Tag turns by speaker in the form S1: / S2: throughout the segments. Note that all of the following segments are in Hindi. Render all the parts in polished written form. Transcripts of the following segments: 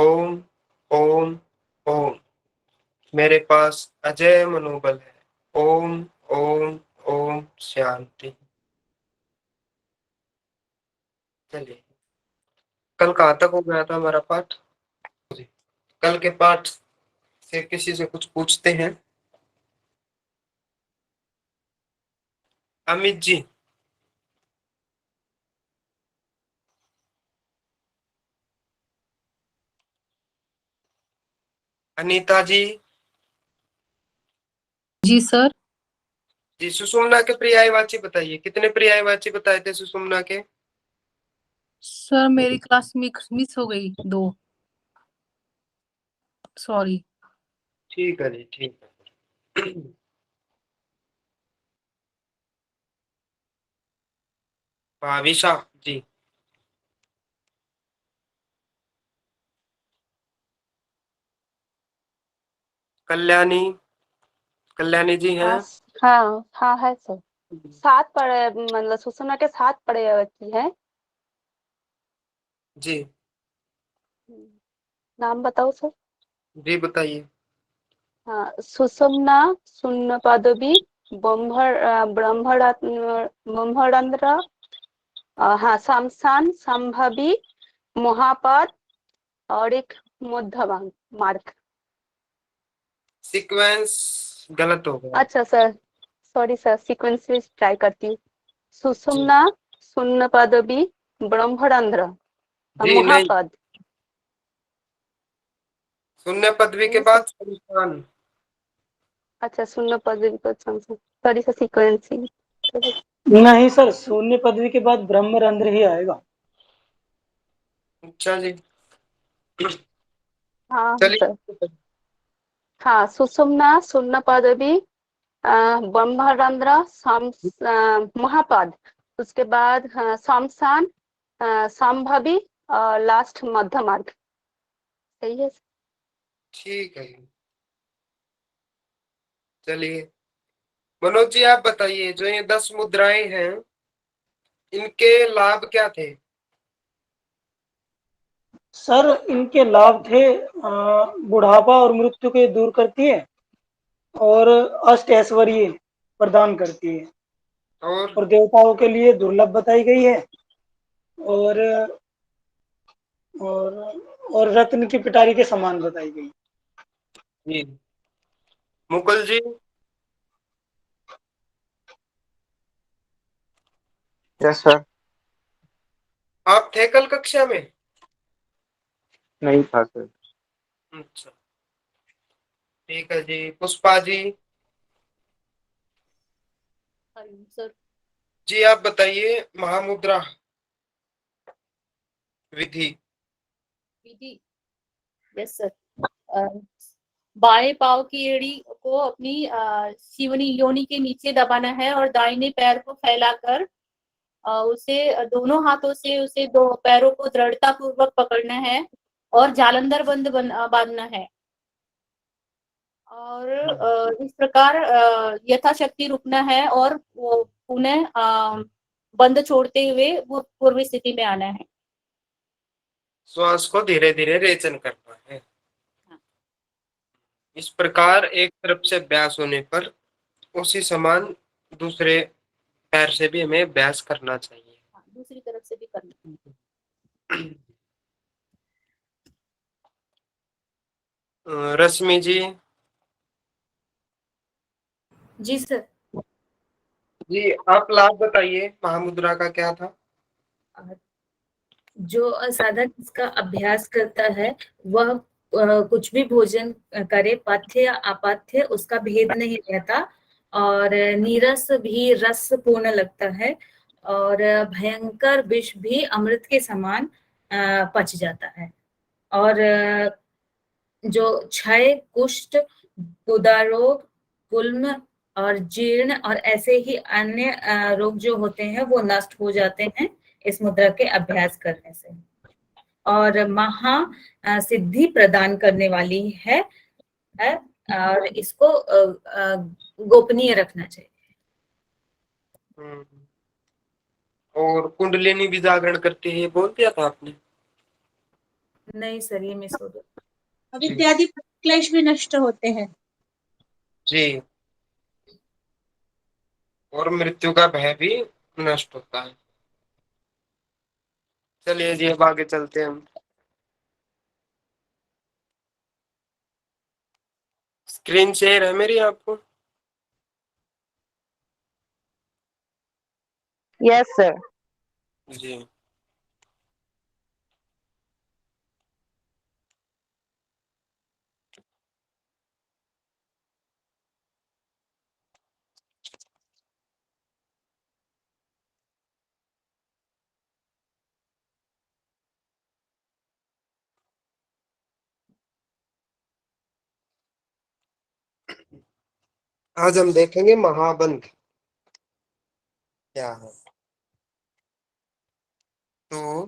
S1: ओम ओम ओम। मेरे पास अजय मनोबल है। ओम ओम ओम शांति। चलिए, कल कहाँ तक हो गया था हमारा पाठ? कल के पाठ से किसी से कुछ पूछते हैं? अमित जी, अनीता जी,
S2: जी सर।
S1: जी सुषुम्ना के पर्यायवाची बताइए। कितने पर्यायवाची बताए थे सुषुम्ना के?
S2: सर मेरी क्लास मिस हो गई 2, सॉरी।
S1: ठीक है जी, ठीक है। भाविशा जी, कल्याणी, कल्याणी जी हैं?
S3: हाँ हाँ हाँ है सर। 7 पढ़े, मतलब सुषुम्ना के 7 पर्यायवाची है।
S1: जी
S3: नाम बताओ सर।
S1: जी बताइए।
S3: हाँ, सुषुम्ना, शून्य पदवी, ब्रह्मरंध्र, हाँ, शमशान, संभवी, महापद और एक मध्य मार्ग।
S1: सीक्वेंस गलत हो गया।
S3: अच्छा सर, सॉरी सर, सीक्वेंस से ट्राई करती हूँ।
S1: जी
S3: सुषुम्ना, शून्य पदवी, ब्रह्मरंध्र,
S1: जी नहीं,
S3: महापद।
S1: शून्य पदवी के
S3: नहीं सर।
S1: बाद शमशान।
S3: अच्छा, शून्य पदवी पर शमशान, सॉरी सर, सीक्वेंस ही।
S4: नहीं सर, शून्य पदवी के बाद ब्रह्मरंध्र ही आएगा।
S1: अच्छा जी,
S3: हाँ सर।
S1: चलिए।
S3: हाँ, सुषुम्ना, शून्य पदवी, ब्रह्मरंध्र, महापद, उसके बाद हाँ, शमशान, संभवी और लास्ट मध्य मार्ग। सही है।
S1: ठीक है, चलिए। मनोज जी आप बताइए, जो ये 10 मुद्राएं हैं, इनके लाभ क्या थे?
S4: सर इनके लाभ थे, बुढ़ापा और मृत्यु के दूर करती है और अष्ट ऐश्वर्य प्रदान करती है
S1: और
S4: और देवताओं के लिए दुर्लभ बताई गई है और और और रत्न की पिटारी के समान बताई गई।
S1: जी, मुकुल जी,
S5: यस सर।
S1: आप थे कल कक्षा में?
S5: नहीं था सर।
S1: अच्छा, ठीक है जी। पुष्पा जी,
S2: सर
S1: जी आप बताइए महामुद्रा विधि।
S2: विधि। Yes sir. बाएं पाव की एड़ी को अपनी शिवनी योनि के नीचे दबाना है और दाहिने पैर को फैलाकर उसे दोनों हाथों से उसे दो पैरों को दृढ़ता पूर्वक पकड़ना है और जालंधर बंद बांधना है और इस प्रकार यथाशक्ति रुकना है और वो पुनः बंद छोड़ते हुए वो पूर्व स्थिति में आना है।
S1: श्वास को धीरे धीरे रेचन करना है। इस प्रकार एक तरफ से अभ्यास होने पर उसी समान दूसरे पैर से भी हमें अभ्यास करना चाहिए।
S2: दूसरी तरफ से भी करना।
S1: रश्मि जी,
S2: जी सर।
S1: जी आप लाभ बताइए महामुद्रा का क्या था?
S6: जो असाधक इसका अभ्यास करता है वह कुछ भी भोजन करे, पथ्य या अपाथ्य उसका भेद नहीं रहता और नीरस भी रस पूर्ण लगता है और भयंकर विष भी अमृत के समान पच जाता है और जो क्षय, कुष्ठ, उदरोग, गुल्म और जीर्ण और ऐसे ही अन्य रोग जो होते हैं वो नष्ट हो जाते हैं इस मुद्रा के अभ्यास करने से और महा सिद्धि प्रदान करने वाली है और इसको गोपनीय रखना चाहिए।
S1: और कुंडलिनी भी जागरण करती है, बोल दिया था आपने।
S6: नहीं सर, ये मिस हो गया।
S2: अब इत्यादि क्लेश भी नष्ट होते हैं।
S1: जी, और मृत्यु का भय भी नष्ट होता है। चलिए जी, अब आगे चलते हैं हम। स्क्रीन शेयर है मेरी आपको?
S3: Yes sir.
S1: जी, आज हम देखेंगे महाबंध क्या है। तो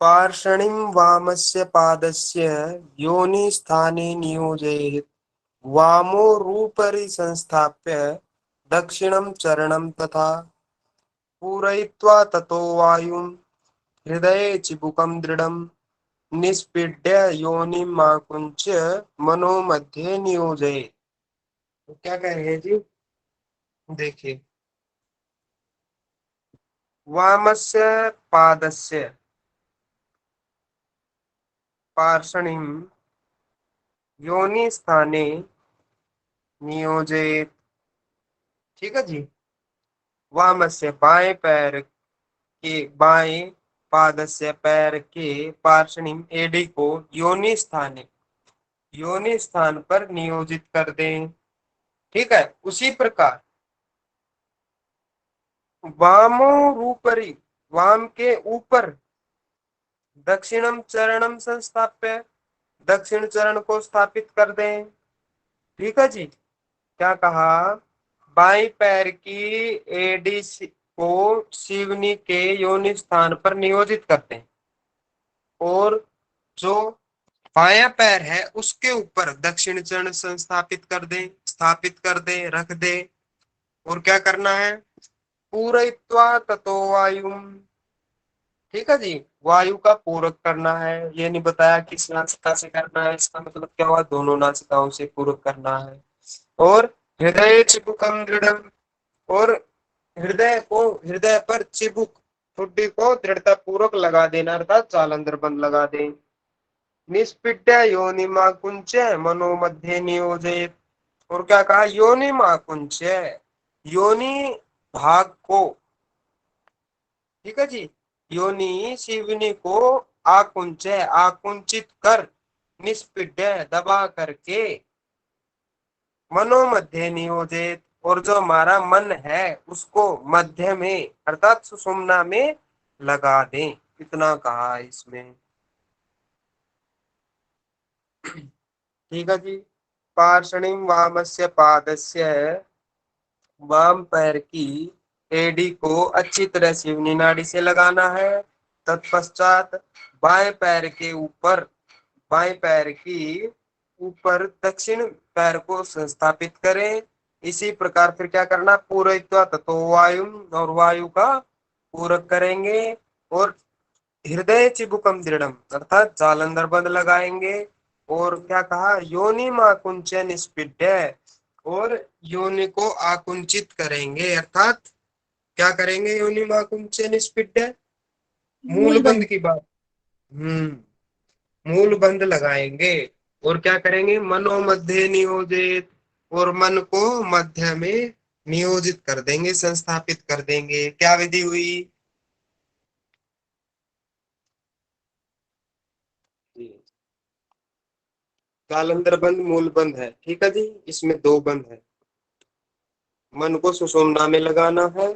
S1: पार्षणिं वामस्य पादस्य योनिस्थाने नियोजयेत्, वामोरूपरि संस्थाप्य दक्षिणं चरणं तथा पूरयित्वा ततो वायुं हृदये चिबुकं दृढं निष्पीड्य योनिमाकुंच्य मनो मध्ये नियोजयेत्। तो क्या कह रहे हैं जी? देखिए, वामस्य पादस्य पार्षणिं योनि स्थाने नियोजयेत्। ठीक है जी। वामस्य बाएं पैर के बाएं पादस्य पैर के पार्षणिम एडी को योनि स्थाने योनि स्थान पर नियोजित कर दें। ठीक है। उसी प्रकार वामोरूपरी वाम के ऊपर दक्षिणम चरणम संस्थाप्य दक्षिण चरण को स्थापित कर दें। ठीक है जी। क्या कहा? बाई पैर की एडी को शिवनी के योनि स्थान पर नियोजित करते हैं और जो बायां पैर है उसके ऊपर दक्षिण चरण संस्थापित कर दें, स्थापित कर दें, रख दे। और क्या करना है? पूरयित्वा ततो वायुम। ठीक है जी। वायु का पूरक करना है। ये नहीं बताया किस नासिका से करना है, इसका मतलब क्या हुआ? दोनों नासिकाओं से पूरक करना है। और हृदय चिबुकम दृढ़म, और हृदय पर चिबुक ठुड्डी को दृढ़ता पूर्वक लगा देना, अर्थात जालंधर बंद लगा दें। निष्पीड्य योनिमा कुंचे मनो मध्य नियोजित। और क्या कहा? योनिमा कुंचे, योनि भाग को, ठीक है जी, योनि शिवनी को आकुंचे आकुंचित कर, निष्पीड्य दबा करके, मनो मध्य नियोजित, और जो हमारा मन है उसको मध्य में अर्थात सुषुम्ना में लगा दें। इतना कहा इसमें। ठीक है जी। पार्षणिम वामस्य पादस्य, वाम पैर की एडी को अच्छी तरह शिवनी नाड़ी से लगाना है। तत्पश्चात बाएं पैर के ऊपर, बाएं पैर की ऊपर दक्षिण पैर को संस्थापित करें। इसी प्रकार फिर क्या करना? पूरयित्वा ततो वायु, और वायु का पूरक करेंगे। और हृदय चिबुकम दृढ़म, अर्थात जालंधर बंद लगाएंगे। और क्या कहा? योनि माकुंचय निष्पीड्य, और योनि को आकुंचित करेंगे, अर्थात क्या करेंगे? योनि माकुंचय निष्पीड्य, मूल बंद की बात। मूल बंद लगाएंगे। और क्या करेंगे? मनो मध्य नियोजित, और मन को मध्य में नियोजित कर देंगे, संस्थापित कर देंगे। क्या विधि हुई? जालंधर बंद, मूल बंद है। ठीक है जी। इसमें दो बंद है। मन को सुषुम्ना में लगाना है,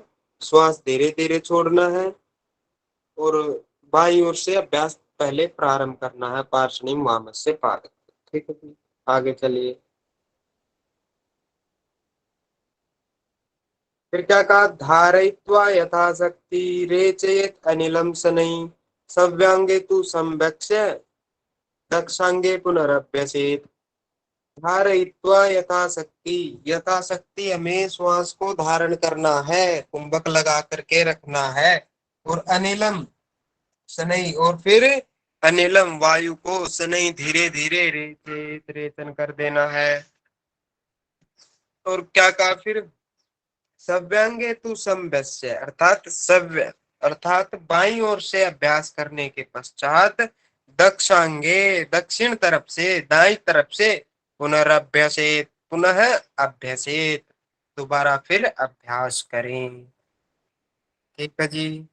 S1: श्वास धीरे धीरे छोड़ना है, और बाईं ओर से अभ्यास पहले प्रारंभ करना है, पार्षणिम वामस्य पाद। ठीक है जी। आगे चलिए। फिर क्या कहा? धारयित्वा यथाशक्ति रेचयेत् अनिलम शनै, सव्यांगे तु संवक्ष्य दक्षांगे पुनरभ्यसेत्। धारयित्वा यथाशक्ति, यथाशक्ति हमें श्वास को धारण करना है, कुंभक लगा करके रखना है। और अनिलम, शनैः, और फिर अनिलम, वायु को शनैः धीरे धीरे रेचेत, रेचन कर देना है। और क्या कहा फिर, सव्यांगे तु सम्यस्य, अर्थात सव्य अर्थात बाईं ओर से अभ्यास करने के पश्चात दक्षांगे, दक्षिण तरफ से, दाईं तरफ से पुनरभ्यसेत, पुनः अभ्यसेत, दोबारा फिर अभ्यास करें। ठीक है जी।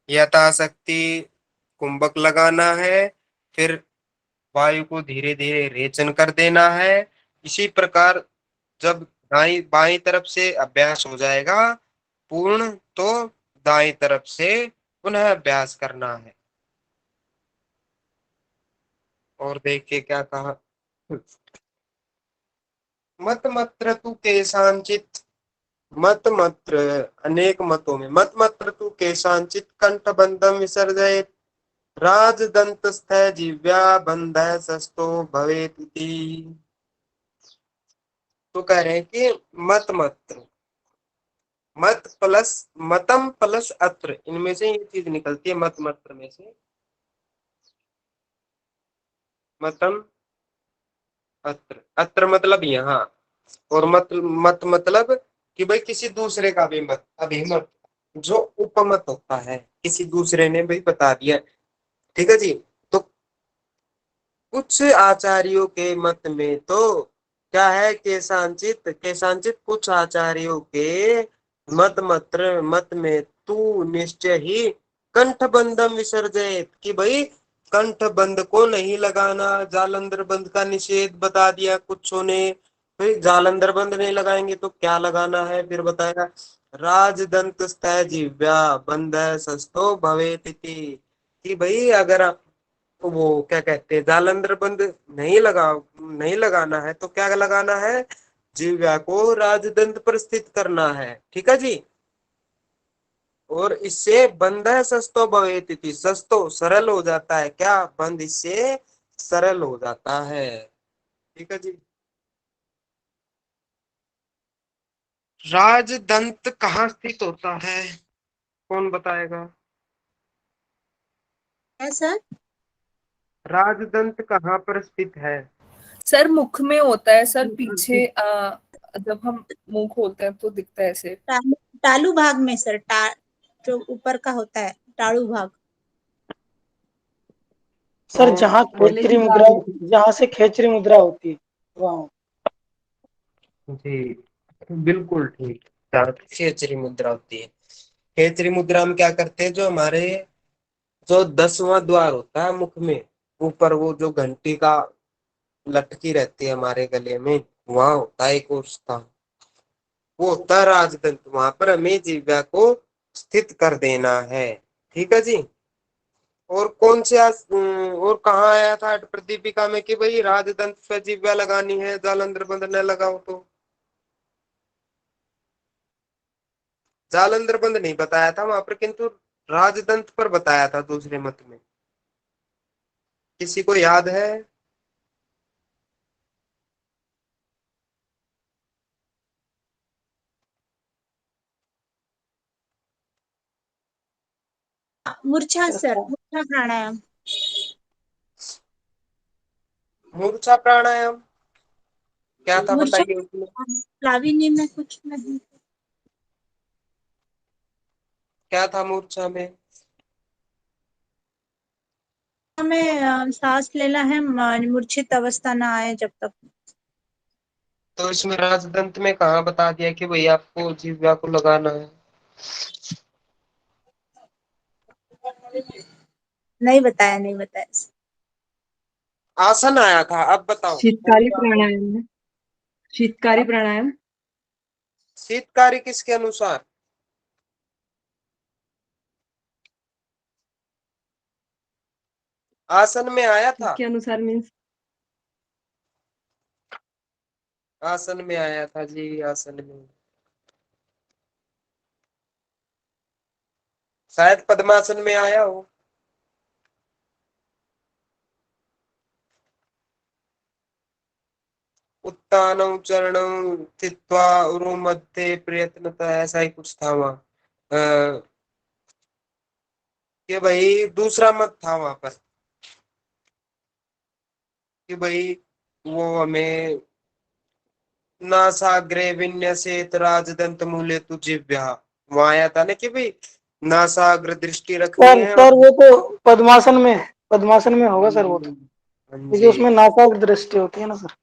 S1: यथाशक्ति कुंभक लगाना है, फिर वायु को धीरे धीरे रेचन कर देना है। इसी प्रकार जब दाई बाईं तरफ से अभ्यास हो जाएगा पूर्ण, तो दाईं तरफ से पुनः अभ्यास करना है। और देखिए क्या कहा, मत मत्र तु केशांचित, मत मत्र अनेक मतों में, मत मत्र तु केशांचित कंठबंधम विसर्जयेत, राजदंतस्थ जिव्या बंध सस्तो भवेत इति। तो कह रहे हैं कि मत मत्र, मत प्लस मतम प्लस अत्र, इनमें से ये चीज निकलती है, मत मत्र में से मतम अत्र, अत्र मतलब यहाँ, और मत मतलब कि भाई किसी दूसरे का भी मत, अभिमत जो उपमत होता है, किसी दूसरे ने भाई बता दिया। ठीक है जी। तो कुछ आचार्यों के मत में तो क्या है, केशांचित, केशांचित कुछ आचार्यों के मत में तू निश्चय ही कंठबंधम विसर्जित, कि भाई कंठबंध को नहीं लगाना, जालंधर बंध का निषेध बता दिया कुछों ने। भाई जालंधर बंध नहीं लगाएंगे तो क्या लगाना है, फिर बताया राजदंत जिव्या बंध सस्तो भवेत इति, कि भाई अगर आप वो क्या कहते हैं, जालंधर बंद नहीं लगाना है तो क्या लगाना है, जिह्वा को राजदंत पर स्थित करना है। ठीक है जी। और इससे बंध सस्तो भवेत इति, सस्तो सरल हो जाता है, क्या बंद इससे सरल हो जाता है। ठीक है जी। राजदंत कहाँ स्थित होता है, कौन बताएगा।
S7: है सर।
S1: राजदंत कहाँ पर स्थित है।
S6: सर मुख में होता है सर, पीछे जब हम मुंह खोलते हैं तो दिखता है ऐसे।
S7: टालू भाग में सर, जो ऊपर का होता है टालू भाग।
S4: सर
S1: और
S4: जहाँ खेचरी मुद्रा, जहाँ से खेचरी मुद्रा होती है वहाँ।
S1: जी बिल्कुल ठीक, खेचरी मुद्रा होती है। खेचरी मुद्रा में क्या करते हैं, जो हमारे जो 10वां द्वार होता है मुख में, ऊपर वो जो घंटी का लटकी रहती है हमारे गले में, वहां होता है एक और स्थान, वो होता है राजदंत, वहां पर हमें जिह्वा को स्थित कर देना है। ठीक है जी। और कौन से और कहाँ आया था प्रदीपिका में कि भाई राजदंत पे जिह्वा लगानी है, जालंधर बंद न लगाओ तो, जालंधर बंद नहीं बताया था वहां पर, किंतु राजदंत पर बताया था दूसरे मत में, किसी को याद है।
S7: मूर्छा सर, मूर्छा प्राणायाम।
S1: मूर्छा प्राणायाम क्या था
S7: मूर्छा
S1: बताइए उसमें।
S7: लाविनी में कुछ नहीं।
S1: क्या था मूर्छा में।
S7: हमें सांस लेना है, मूर्छित अवस्था ना आए जब तक।
S1: तो इसमें राजदंत में कहाँ बता दिया कि भाई आपको जिह्वा को लगाना है।
S7: नहीं बताया, नहीं बताया।
S1: आसन आया था, अब बताओ कौन
S8: शीतकारी
S1: सा आसन?
S8: प्राणायाम में, शीतकारी प्राणायाम।
S1: शीतकारी किसके अनुसार, आसन में आया था,
S8: किसके अनुसार मीन्स?
S1: आसन में आया था जी, आसन में शायद पद्मासन में आया हो। उत्तानम चरणम स्थित्वा उरु मध्ये प्रयत्नतः, ऐसा ही कुछ था वहां। कि भाई दूसरा मत था वहां पर कि भाई वो हमें नासाग्रे विन्यसेत राजदंत मूले तु जिह्वा, वहां आया था ना कि भाई नासाग्र दृष्टि रखनी
S4: सर
S1: है
S4: सर
S1: और
S4: वो तो पद्मासन में होगा सर वो तो,
S1: हाँ
S4: क्योंकि
S1: जी।
S4: उसमें नासाग्र दृष्टि होती है ना सर।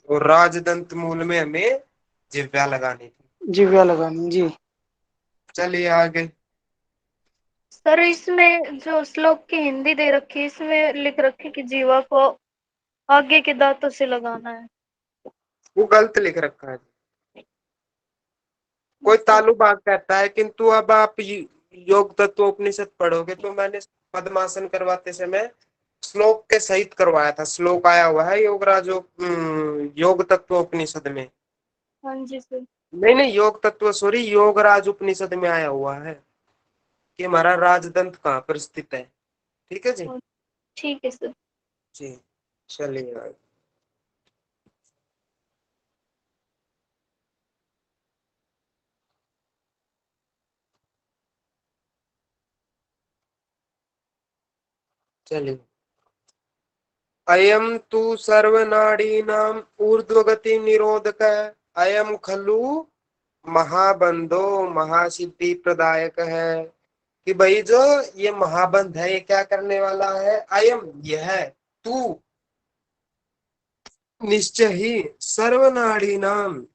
S1: और राजदंत मूल में हमें जिह्वा लगानी थी।
S4: जिव्या लगानी जी।
S1: चलिए आगे।
S9: सर इसमें जो श्लोक की हिंदी दे रखी है इसमें लिख रखी कि जीवा को आगे के दांतों से लगाना है।
S1: वो गलत लिख रखा है, कोई तालु बाग कहता है, किंतु अब आप योग तत्वोपनिषद पढ़ोगे तो मैंने पद्मासन करवाते समय श्लोक के सहित करवाया था। श्लोक आया हुआ है योग तत्वोपनिषद में।
S9: हाँ जी सर।
S1: नहीं नहीं, योग तत्व सॉरी, योगराज उपनिषद में आया हुआ है कि हमारा राजदंत कहाँ पर स्थित है। ठीक है जी।
S9: ठीक है सर।
S1: जी चलिए। चलिए, अयम तु सर्वनाडीनाम ऊर्ध्वगति निरोधक, अयम खलु महाबंधो महासिद्धि प्रदायक है। कि भाई जो ये महाबंध है ये क्या करने वाला है, अयम यह तू निश्चय ही सर्वनाड़ी नाम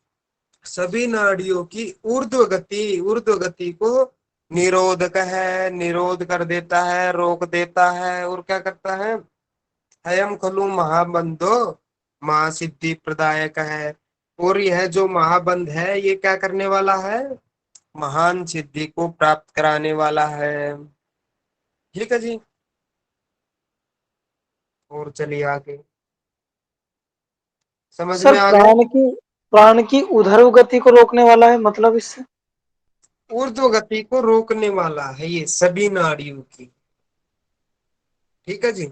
S1: सभी नाड़ियों की ऊर्ध्व गति को निरोधक है, निरोध कर देता है, रोक देता है। और क्या करता है, अयम खलु महाबंधो महासिद्धि प्रदायक है। और यह जो महाबंध है ये क्या करने वाला है, महान सिद्धि को प्राप्त कराने वाला है। ठीक है जी। और चलिए आगे, समझ
S4: सर
S1: में आ गया।
S4: प्राण की उधर्व गति को रोकने वाला है, मतलब इससे
S1: ऊर्ध्व गति को रोकने वाला है ये सभी नाड़ियों की। ठीक है जी।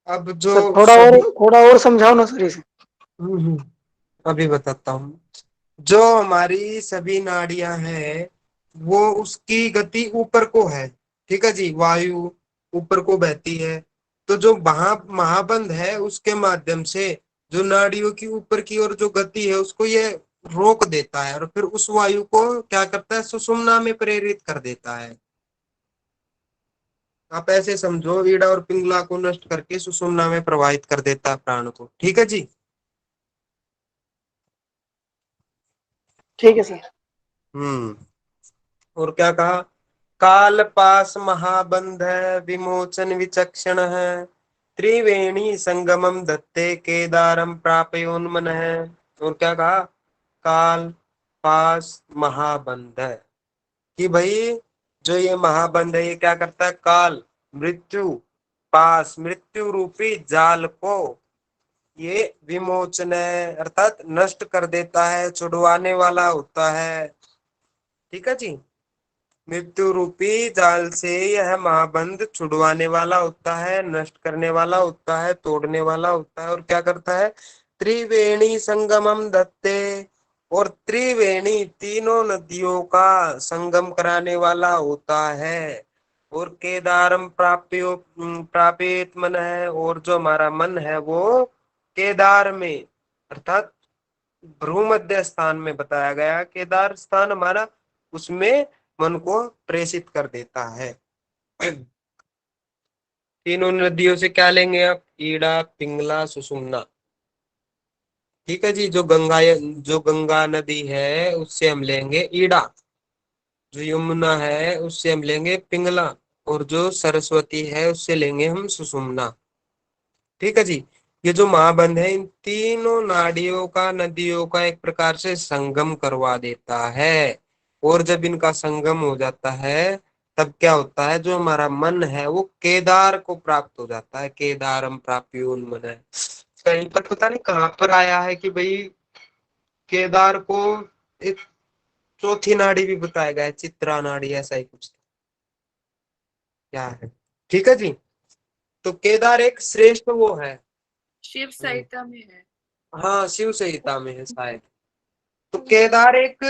S1: अब जो
S4: सर
S1: सभी
S4: थोड़ा और समझाओ ना सर इसे।
S1: अभी बताता हूँ। जो हमारी सभी नाड़ियां हैं वो उसकी गति ऊपर को है। ठीक है जी, वायु ऊपर को बहती है, तो जो महाबंध है उसके माध्यम से जो नाड़ियों की ऊपर की ओर जो गति है उसको ये रोक देता है, और फिर उस वायु को क्या करता है, सुषुम्ना में प्रेरित कर देता है। आप ऐसे समझो, ईड़ा और पिंगला को नष्ट करके सुषुम्ना में प्रवाहित कर देता है प्राण को। ठीक है जी।
S4: ठीक है सर।
S1: और क्या कहा, काल पास महाबंध है विमोचन विचक्षण है, त्रिवेणी संगमम दत्ते केदारम प्रापयोन्मन है। और क्या कहा, काल पास महाबंध है कि भाई जो ये महाबंध है ये क्या करता है, काल मृत्यु पास मृत्यु रूपी जाल को ये विमोचन है अर्थात नष्ट कर देता है, छुड़वाने वाला होता है। ठीक है जी। मृत्यु रूपी जाल से यह महाबंध छुड़वाने वाला होता है, नष्ट करने वाला होता है, तोड़ने वाला होता है। और क्या करता है, त्रिवेणी संगमम दत्ते, और त्रिवेणी तीनों नदियों का संगम कराने वाला होता है। और केदारम प्राप्यो प्रापित मन है, और जो हमारा मन है वो केदार में अर्थात भ्रूमध्य स्थान में बताया गया, केदार स्थान हमारा, उसमें मन को प्रेषित कर देता है। तीनों नदियों से क्या लेंगे आप, ईड़ा पिंगला सुषुम्ना। ठीक है जी। जो गंगा नदी है उससे हम लेंगे ईड़ा, जो यमुना है उससे हम लेंगे पिंगला, और जो सरस्वती है उससे लेंगे हम सुषुम्ना। ठीक है जी। ये जो महाबंध है इन तीनों नाड़ियों का नदियों का एक प्रकार से संगम करवा देता है। और जब इनका संगम हो जाता है तब क्या होता है, जो हमारा मन है वो केदार को प्राप्त हो जाता है, केदारम प्राप्योन्मन है। कहीं पर पता नहीं कहाँ पर आया है कि भाई केदार को एक चौथी नाड़ी भी बताया गया है, चित्रा नाड़ी ऐसा ही कुछ क्या है। ठीक है जी। तो केदार एक श्रेष्ठ वो है,
S2: शिव संहिता में है।
S1: हाँ शिव संहिता में है शायद। तो केदार एक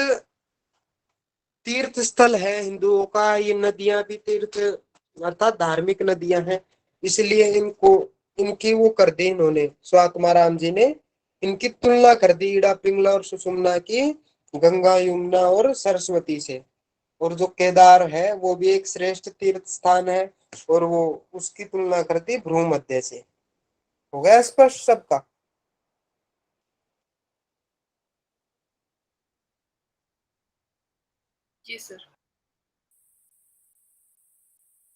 S1: तीर्थ स्थल है हिंदुओं का, ये नदियां भी तीर्थ अर्थात धार्मिक नदियां हैं, इसलिए इनको इनकी वो कर दी इन्होंने, स्वात्माराम जी ने इनकी तुलना कर दी इड़ा पिंगला और सुषुम्ना की गंगा यमुना और सरस्वती से। और जो केदार है वो भी एक श्रेष्ठ तीर्थ स्थान है, और वो उसकी तुलना करती भ्रूमध्य से। हो गया स्पष्ट सबका?
S2: जी सर।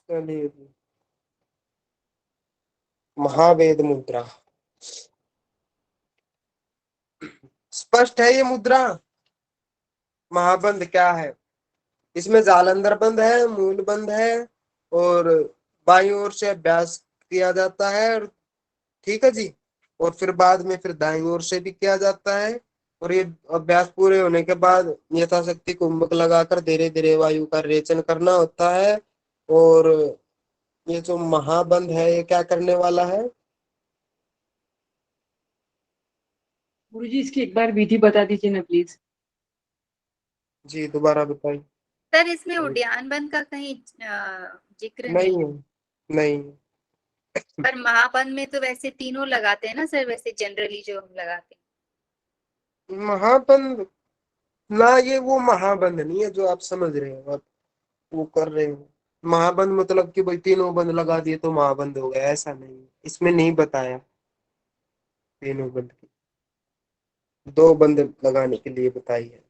S1: चलिए जी। महावेद मुद्रा स्पष्ट है ये मुद्रा? महाबंध क्या है? इसमें जालंधर बंध है, मूल बंध है, और बाईं ओर से अभ्यास किया जाता है, और ठीक है जी। और फिर बाद में फिर दाईं ओर से भी किया जाता है, और ये अभ्यास पूरे होने के बाद यथाशक्ति कुंभक लगाकर धीरे धीरे वायु का रेचन करना होता है। और ये जो महाबंध है ये क्या करने वाला है?
S8: गुरुजी इसकी एक बार विधि बता दीजिए ना प्लीज।
S1: जी दोबारा बताइए।
S2: सर इसमें उद्यान बंद का कहीं जिक्र
S1: नहीं
S2: नहीं।
S1: है, नहीं।
S2: पर महाबंद में तो वैसे तीनों लगाते हैं ना सर, वैसे जनरली जो हम लगाते हैं।
S1: महाबंध ना, ये वो महाबंध नहीं है जो आप समझ रहे हो, आप वो कर रहे हो। महाबंध मतलब कि भाई तीनों बंद लगा दिए तो महाबंद हो गया, ऐसा नहीं है। इसमें नहीं बताया तीनों बंद की, दो बंद लगाने के लिए बताई है।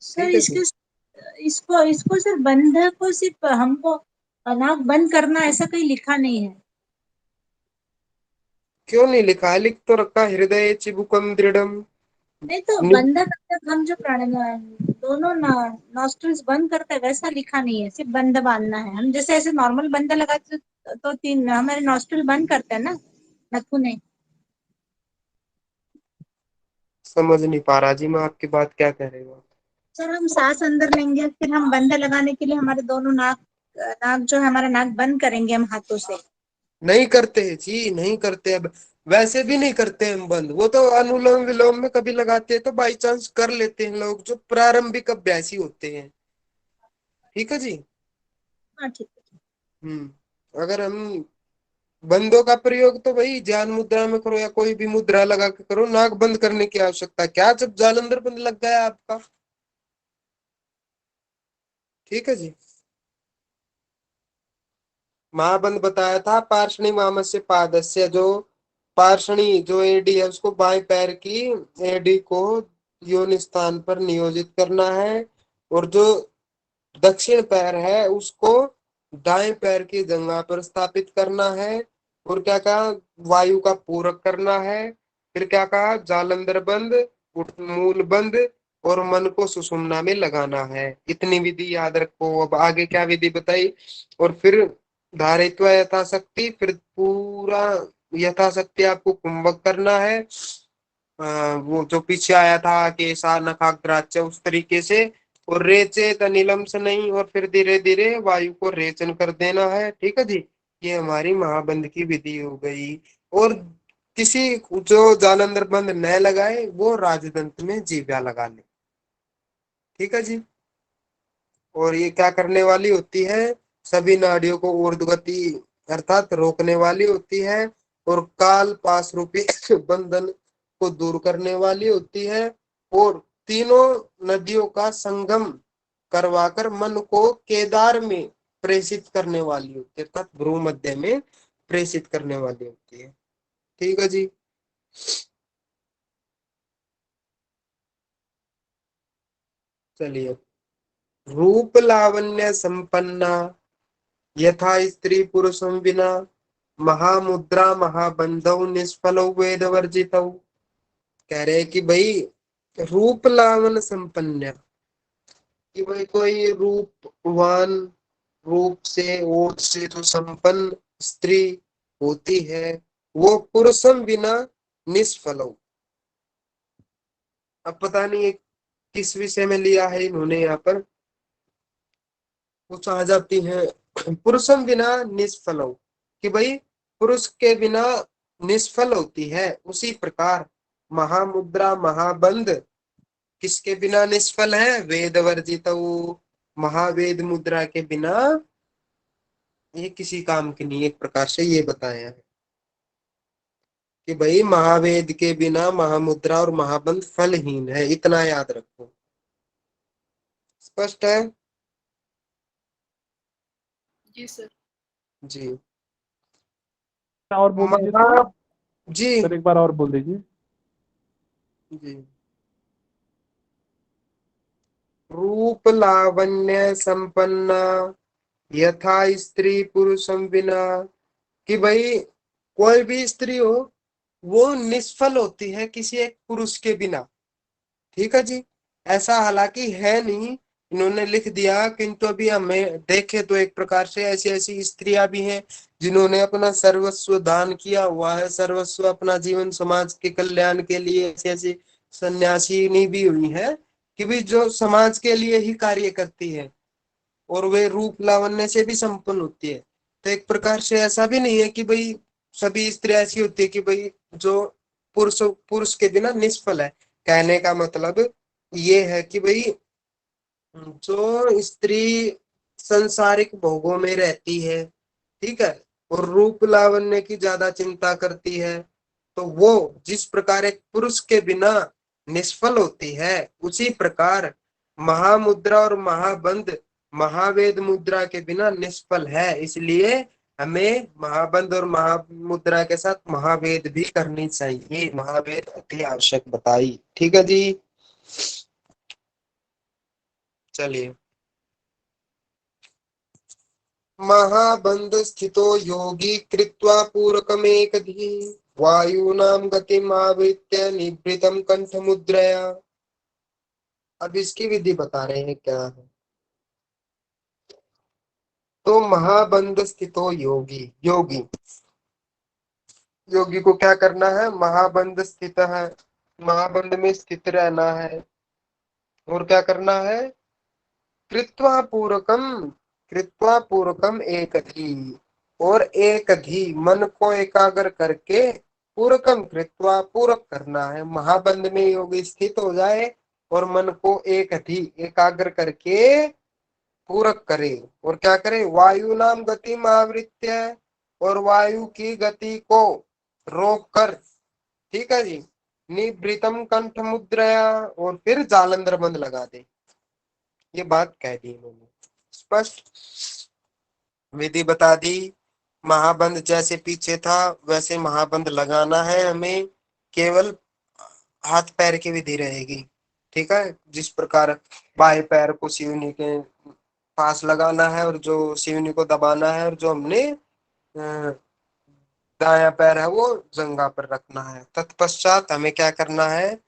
S7: सर
S1: ठीक है जी।
S7: इसको इसको सर बंध को सिर्फ हमको नाक बंद करना ऐसा कहीं लिखा नहीं है।
S1: क्यों नहीं लिखा है? लिख तो रखा, हृदय चिबुकम दृढ़म।
S7: नहीं तो बंद तक हम जो प्राणायाम दोनों नॉस्ट्रल्स बंद करते हैं वैसा लिखा नहीं है, सिर्फ बंद बांधना है। हम जैसे ऐसे नॉर्मल बंद लगाते तो तीन हमारे नॉस्ट्रल बंद करते हैं ना नथुने।
S1: समझ नहीं पा रहा जी मैं आपकी बात, क्या कह रहे हो?
S7: सर हम सांस अंदर लेंगे, फिर हम बंद लगाने के लिए हमारे दोनों नाक नाक जो है हमारा नाक बंद करेंगे हम हाथों से।
S1: नहीं करते जी, नहीं करते। अब वैसे भी नहीं करते हम बंद, वो तो अनुलोम विलोम में कभी लगाते हैं तो बाई चांस कर लेते हैं लोग जो प्रारंभिक अभ्यासी होते हैं। ठीक है जी।
S7: हाँ ठीक है।
S1: अगर हम बंदों का प्रयोग तो भाई ध्यान मुद्रा में करो या कोई भी मुद्रा लगा के करो, नाक बंद करने की आवश्यकता क्या जब जालंधर बंद लग गया आपका। ठीक है जी। महाबंद बताया था पार्षणी मामस्य पादस्य, जो पार्षणी जो एडी है उसको बाएं पैर की एडी को योनि स्थान पर नियोजित करना है, और जो दक्षिण पैर है उसको दाएं पैर की जंघा पर स्थापित करना है। और क्या कहा? वायु का पूरक करना है। फिर क्या कहा? जालंधर बंद, मूल बंद, और मन को सुषुम्ना में लगाना है। इतनी विधि याद रखो। अब आगे क्या विधि बताई? और फिर धारित्व यथाशक्ति, फिर पूरा यथाशक्ति आपको कुंभक करना है। वो जो पीछे आया था कि सा नखाग्राच्य उस तरीके से, और रेचेत अनिलम से नहीं, और फिर धीरे धीरे वायु को रेचन कर देना है। ठीक है जी। ये हमारी महाबंध की विधि हो गई। और किसी जो जालंधर बंद न लगाए वो राजदंत में जीव्या लगा ले। ठीक है जी। और ये क्या करने वाली होती है? सभी नाड़ियों को ऊर्ध्वगति अर्थात रोकने वाली होती है, और काल पास रूपी बंधन को दूर करने वाली होती है, और तीनों नदियों का संगम करवाकर मन को केदार में प्रेषित करने वाली होती है, अर्थात भ्रू मध्य में प्रेषित करने वाली होती है। ठीक है जी। चलिए। रूप लावण्य संपन्ना यथा स्त्री पुरुषम विना महामुद्रा महाबंधौ निष्फलौ वेद वर्जितौ। कह रहे हैं कि भाई रूप लावन संपन्न, कि भाई कोई रूपवान रूप से ओज से जो संपन्न स्त्री होती है वो पुरुषम बिना निष्फलौ। अब पता नहीं ये किस विषय में लिया है इन्होंने यहाँ पर, कुछ आ जाती है पुरुषम बिना निष्फलौ, कि भाई पुरुष के बिना निष्फल होती है, उसी प्रकार महामुद्रा महाबंध किसके बिना निष्फल है? वेद वर्जित महावेद मुद्रा के बिना ये किसी काम की नहीं। एक प्रकार से ये बताया है कि भाई महावेद के बिना महामुद्रा और महाबंध फलहीन है, इतना याद रखो। स्पष्ट है?
S2: जी सर।
S1: जी।
S10: और बोल दीजिए
S1: महा
S10: सर।
S1: जी
S10: सर एक बार और बोल दीजिए।
S1: जी। रूप लावण्य संपन्ना यथा स्त्री पुरुषम बिना, कि भाई कोई भी स्त्री हो वो निष्फल होती है किसी एक पुरुष के बिना। ठीक है जी। ऐसा हालांकि है नहीं, इन्होंने लिख दिया, किंतु अभी हमें देखे तो एक प्रकार से ऐसी ऐसी स्त्रियां भी हैं जिन्होंने अपना सर्वस्व दान किया हुआ है, सर्वस्व अपना जीवन समाज के कल्याण के लिए। ऐसी ऐसी सन्यासिनी भी हुई है कि भी जो समाज के लिए ही कार्य करती है और वे रूप लावण्य से भी संपन्न होती है। तो एक प्रकार से ऐसा भी नहीं है कि भाई सभी स्त्रियां ऐसी होती है कि भाई जो पुरुष पुरुष के बिना निष्फल है। कहने का मतलब ये है कि भाई जो स्त्री संसारिक भोगों में रहती है, ठीक है, और रूप लावण्य की ज्यादा चिंता करती है, तो वो जिस प्रकार एक पुरुष के बिना निष्फल होती है, उसी प्रकार महामुद्रा और महाबंध महावेद मुद्रा के बिना निष्फल है। इसलिए हमें महाबंध और महामुद्रा के साथ महावेद भी करनी चाहिए। महावेद अति आवश्यक बताई। ठीक है जी। चलिए। महाबंध स्थितो योगी कृत्वा पूरकमेकधी वायूनाम गतिम आवृत्य निभृतम कंठ मुद्रया। अब इसकी विधि बता रहे हैं क्या है। तो महाबंध स्थितो योगी, योगी योगी को क्या करना है? महाबंध स्थित है, महाबंध में स्थित रहना है। और क्या करना है? कृत्वा पूरकम एकधी, और एकधी मन को एकाग्र करके पूरकम कृत्वा पूरक करना है। महाबंध में योगी स्थित हो जाए और मन को एकधी एकाग्र करके पूरक करे। और क्या करे? वायु नाम गति आवृत्य, और वायु की गति को रोक कर, ठीक है जी, निभृतम कंठ मुद्रया, और फिर जालंधर बंद लगा दे। ये बात कह दी इन्होंने। स्पष्ट विधि बता दी। महाबंध जैसे पीछे था वैसे महाबंध लगाना है हमें, केवल हाथ पैर की विधि रहेगी। ठीक है, जिस प्रकार बाएं पैर को सिवनी के पास लगाना है और जो सिवनी को दबाना है, और जो हमने दायां पैर है वो जंगा पर रखना है। तत्पश्चात हमें क्या करना है?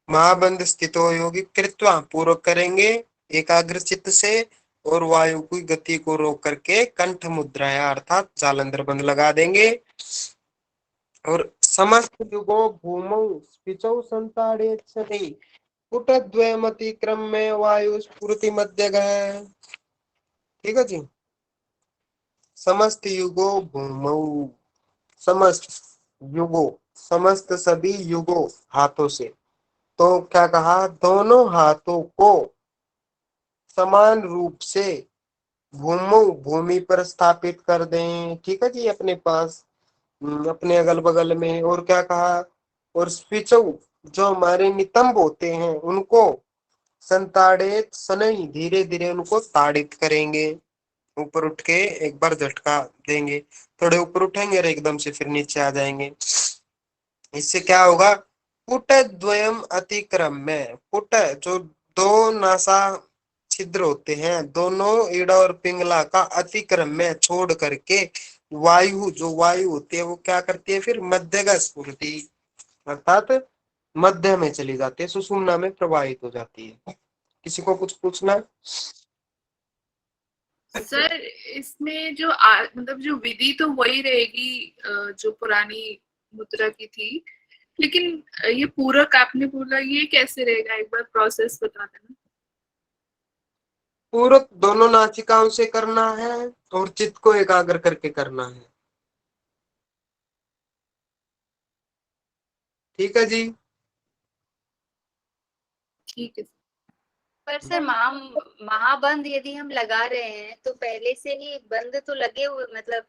S1: महाबंध स्थितो योगी कृत्वा पूर्वक करेंगे एकाग्र चित्त से, और वायु की गति को रोक करके कंठ मुद्राया अर्थात जालंधर बंद लगा देंगे। और समस्त युगो भूमौ स्पिचौ संताड़े सति पुटद्वयमति क्रम में वायु स्फुरति मध्य गए। ठीक है जी। समस्त युगो भूमौ, समस्त युगो, समस्त सभी युगो हाथों से, तो क्या कहा? दोनों हाथों को समान रूप से भूमौ भूमि पर स्थापित कर दें। ठीक है जी, अपने पास, अपने अगल बगल में। और क्या कहा? और स्पिचौ, जो हमारे नितंब होते हैं उनको संताड़ित सनई, धीरे धीरे उनको ताड़ित करेंगे। ऊपर उठ के एक बार झटका देंगे, थोड़े ऊपर उठेंगे और एकदम से फिर नीचे आ जाएंगे। इससे क्या होगा? पुट द्वयम अतिक्रम में, पुट जो दो नासा छिद्र होते हैं, दोनों ईड़ा और पिंगला का अतिक्रम में छोड़ करके वायु, जो वायु होती है वो क्या करती है? फिर मध्यगा स्फुरति, अर्थात मध्य में चली जाती है, सुषुम्ना में प्रवाहित हो जाती है। किसी को कुछ पूछना है?
S2: सर इसमें जो मतलब जो विधि तो वही रहेगी जो पुरानी मुद्रा की थी, लेकिन ये पूरक आपने बोला, ये कैसे रहेगा? एक बार प्रोसेस बता देना।
S1: पूरक दोनों नासिकाओं से करना है और चित्त को एकाग्र करके करना है। ठीक है जी।
S2: ठीक है।
S11: पर सर महाबंध यदि हम लगा रहे हैं तो पहले से ही बंद तो लगे हुए, मतलब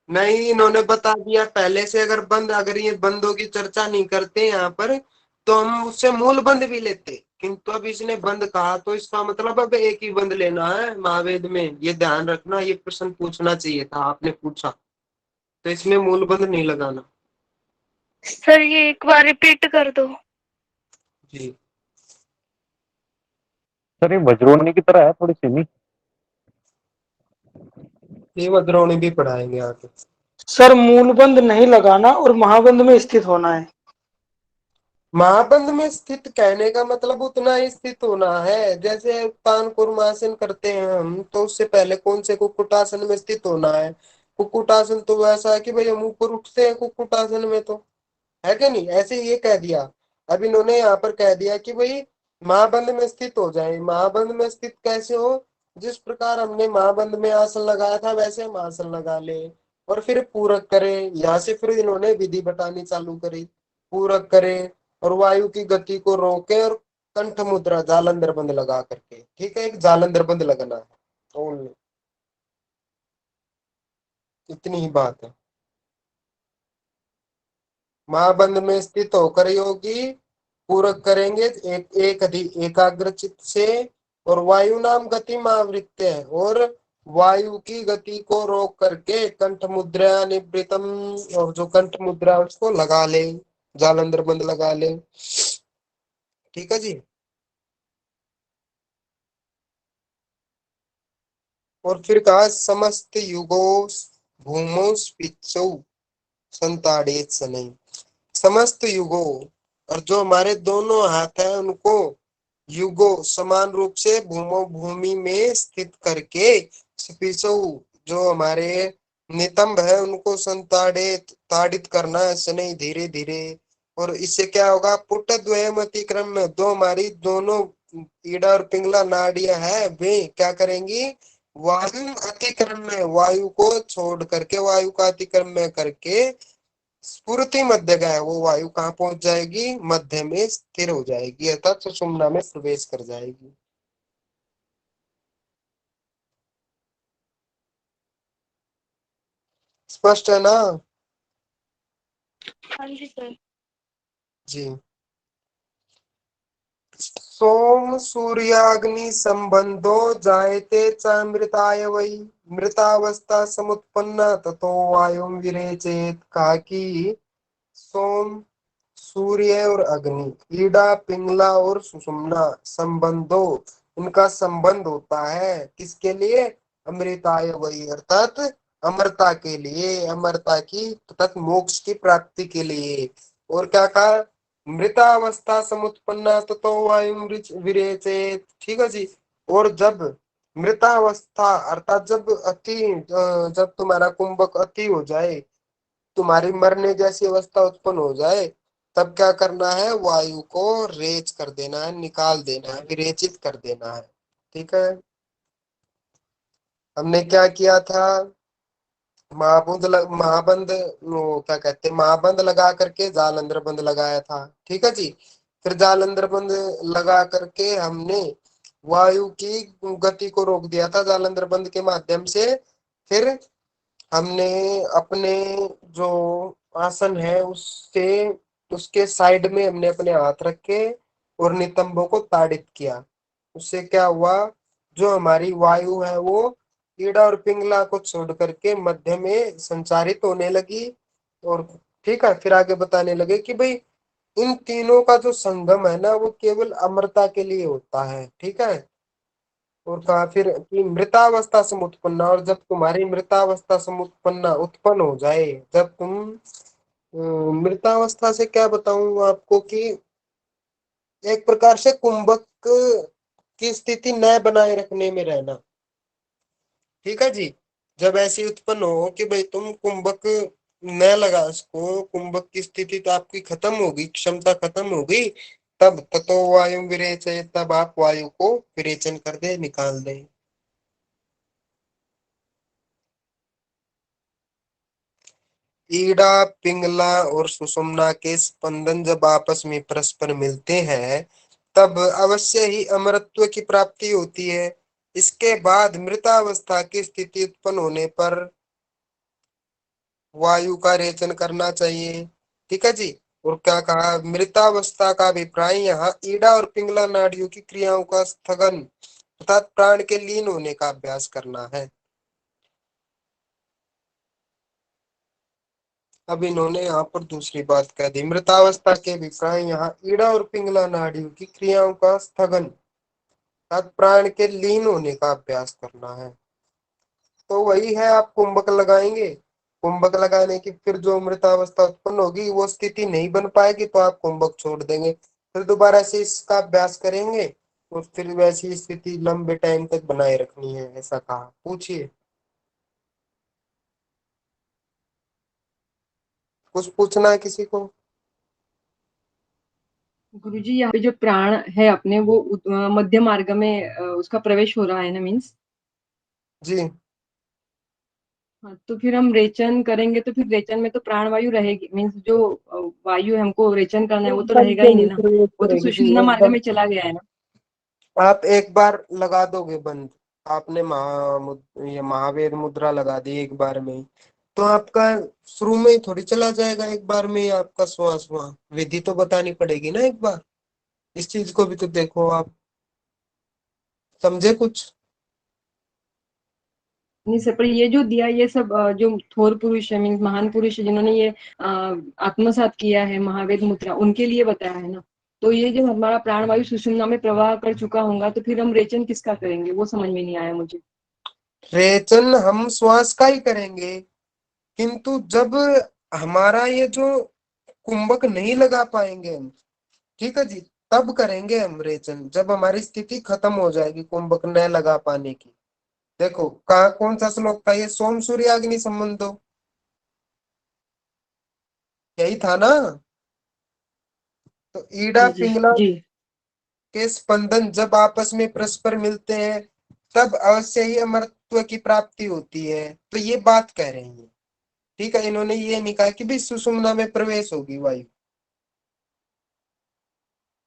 S1: नहीं, इन्होंने बता दिया पहले से। अगर ये बंदों की चर्चा नहीं करते यहाँ पर तो हम उससे मूल बंद भी लेते, किंतु अब इसने बंद कहा तो इसका मतलब अब एक ही बंद लेना है महावेद में। ये ध्यान रखना, ये प्रश्न पूछना चाहिए था, आपने पूछा, तो इसमें मूल बंद नहीं लगाना।
S9: सर ये एक बार रिपीट कर दो।
S1: जी,
S10: सर ये वज्रोनी की तरह है थोड़ी सी नहीं?
S1: ये वज्रोणी भी पढ़ाएंगे आगे।
S4: सर मूलबंध नहीं लगाना और महाबंध में स्थित होना है।
S1: महाबंध में स्थित कहने का मतलब उतना ही स्थित होना है। जैसे उत्तान कुर्मासन करते हैं हम, तो उससे पहले कौन से कुक्कुटासन में स्थित होना है। कुक्कुटासन तो वैसा है कि भाई हम ऊपर उठते हैं कुक्कुटासन में, तो है कि नहीं। ऐसे ये कह दिया। अब इन्होंने यहाँ पर कह दिया कि भाई महाबंध में स्थित हो जाए। महाबंध में स्थित कैसे हो, जिस प्रकार हमने महाबंध में आसन लगाया था वैसे हम आसन लगा ले, और फिर पूरक करे। यहाँ से फिर इन्होंने विधि बतानी चालू करी। पूरक करे और वायु की गति को रोके और कंठ मुद्रा जालंधर बंद लगा करके, ठीक है, एक जालंधर बंद लगना है ओनली, इतनी ही बात है। महाबंध में स्थित होकर योगी पूरक करेंगे एकाग्र चित्त से, और वायु नाम गति महावृत्य है, और वायु की गति को रोक करके कंठ मुद्रा निवृतम, और जो कंठ मुद्रा उसको लगा ले, जालंधर बंद लगा ले। ठीक है जी। और फिर कहा समस्त युगो भूमो स्पिचौ संताड़ेत सनई। समस्त युगों, और जो हमारे दोनों हाथ हैं उनको युगो समान रूप से भूमो भूमि में स्थित करके, स्पिचौ जो हमारे नितंब है उनको संताड़ित ताड़ित करना है, शनि धीरे धीरे। और इससे क्या होगा, पुट द्वयम अतिक्रम में दो हमारी दोनों ईड़ा और पिंगला नाड़ियां है वे क्या करेंगी, वायु अतिक्रम में वायु को छोड़ करके, वायु का अतिक्रम में करके स्फुरति मध्य का है वो वायु कहाँ पहुंच जाएगी, मध्य में स्थिर हो जाएगी, अर्थात सुषुम्ना में प्रवेश कर जाएगी। स्पष्ट है ना
S9: हाँ जी सर।
S1: जी। सोम सूर्याग्नि संबंधो जायते च मृताय वै, मृतावस्था समुत्पन्ना ततो वायु विरेचेत। कहा कि सोम सूर्य और अग्नि, ईड़ा पिंगला और सुषुम्ना संबंधो, इनका संबंध होता है किसके लिए, अमृताय वही, अर्थात अमरता के लिए, अमरता की तथा मोक्ष की प्राप्ति के लिए। और क्या कहा, मृतावस्था समुत्पन्ना ततो वायु विरेचेत। ठीक है जी। और जब मृतावस्था अर्थात जब तुम्हारा कुंभक अति हो जाए, तुम्हारी मरने जैसी अवस्था उत्पन्न हो जाए, तब क्या करना है, वायु को रेच कर देना है, निकाल देना है, विरेचित कर देना है। ठीक है। हमने क्या किया था, महाबंद वो क्या कहते हैं, महाबंद लगा करके जालंधर बंद लगाया था। ठीक है जी। फिर जालंधर बंद लगा करके हमने वायु की गति को रोक दिया था जालंधर बंद के माध्यम से। फिर हमने अपने जो आसन है उससे उसके साइड में हमने अपने हाथ रखे और नितंबों को ताड़ित किया। उससे क्या हुआ, जो हमारी वायु है वो ईड़ा और पिंगला को छोड़ करके मध्य में संचारित होने लगी। और ठीक है, फिर आगे बताने लगे कि भाई इन तीनों का जो संगम है ना वो केवल अमरता के लिए होता है। ठीक है। और कहा फिर कि मृतावस्था समुत्पन्ना, और जब तुम्हारी मृतावस्था समुत्पन्ना उत्पन्न हो जाए, जब तुम मृतावस्था से क्या बताऊं आपको कि एक प्रकार से कुंभक की स्थिति न बनाए रखने में रहना। ठीक है जी। जब ऐसी उत्पन्न हो कि भाई तुम कुंभक न लगा सको, कुंभक की स्थिति तो आपकी खत्म होगी, क्षमता खत्म होगी, तब ततो वायु विरेचय, तब आप वायु को विरेचन कर दे, निकाल दे। ईड़ा पिंगला और सुषुम्ना के स्पंदन जब आपस में परस्पर मिलते हैं तब अवश्य ही अमरत्व की प्राप्ति होती है। इसके बाद मृतावस्था की स्थिति उत्पन्न होने पर वायु का रेचन करना चाहिए। ठीक है जी। और क्या कहा, मृतावस्था का अभिप्राय यहाँ ईड़ा और पिंगला नाड़ियों की क्रियाओं का स्थगन अर्थात प्राण के लीन होने का अभ्यास करना है। अब इन्होंने यहाँ पर दूसरी बात कह दी, मृतावस्था के अभिप्राय यहाँ ईड़ा और पिंगला नाड़ियों की क्रियाओं का स्थगन अर्थात प्राण के लीन होने का अभ्यास करना है। तो वही है, आप कुंभक लगाएंगे, कुंभक लगाने की फिर जो मृतावस्था उत्पन्न होगी वो स्थिति नहीं बन पाएगी तो आप कुंभक छोड़ देंगे, फिर दोबारा से इसका अभ्यास करेंगे और फिर वैसी स्थिति लंबे टाइम तक बनाए रखनी है, ऐसा कहा। पूछिए, कुछ पूछना है किसी को?
S8: गुरुजी यहाँ पे जो प्राण है अपने वो मध्य मार्ग में उसका प्रवेश हो रहा है ना, मीन्स?
S1: जी
S8: हाँ, तो फिर हम रेचन करेंगे तो फिर रेचन में तो प्राण वायु रहेगी, मीन्स जो वायु हमको रेचन करना है वो तो
S1: एकदम
S8: रहेगा ही नहीं
S1: सही
S8: ना,
S1: प्रयोग
S8: वो तो
S1: करेगी जी,
S8: सुषुम्ना मार्ग
S1: एकदम।
S8: में चला गया है ना।
S1: आप एक बार लगा दोगे बंद, आपने ये महावीर मुद्रा लगा दी एक बार में ही, तो आपका शुरू में ही थोड़ी चला जाएगा, एक बार में ही आपका श्वास वहां, विधि तो बतानी पड़ेगी ना एक बार, इस चीज को भी तो देखो आप, समझे कुछ?
S8: नहीं सर, पर ये जो दिया ये सब जो थोर पुरुष है, मीन्स महान पुरुष है जिन्होंने ये आत्मसात किया है महावेद मुद्रा, उनके लिए बताया है ना। तो ये जो हमारा प्राण वायु सुषुम्ना में प्रवाह कर चुका होगा तो फिर हम रेचन किसका करेंगे, वो समझ में नहीं आया मुझे।
S1: रेचन हम श्वास का ही करेंगे, किंतु जब हमारा ये जो कुंभक नहीं लगा पाएंगे हम, ठीक है जी, तब करेंगे हम रेचन, जब हमारी स्थिति खत्म हो जाएगी कुंभक न लगा पाने की। देखो कहा, कौन सा श्लोक था ये, सोम सूर्य अग्नि संबंधो, यही था ना। तो ईड़ा
S8: जी जी
S1: पिंगला
S8: जी।
S1: के स्पंदन जब आपस में परस्पर मिलते हैं तब अवश्य ही अमरत्व की प्राप्ति होती है, तो ये बात कह रही है। ठीक है, इन्होंने ये नहीं कहा कि भी सुषुम्ना में प्रवेश होगी वायु।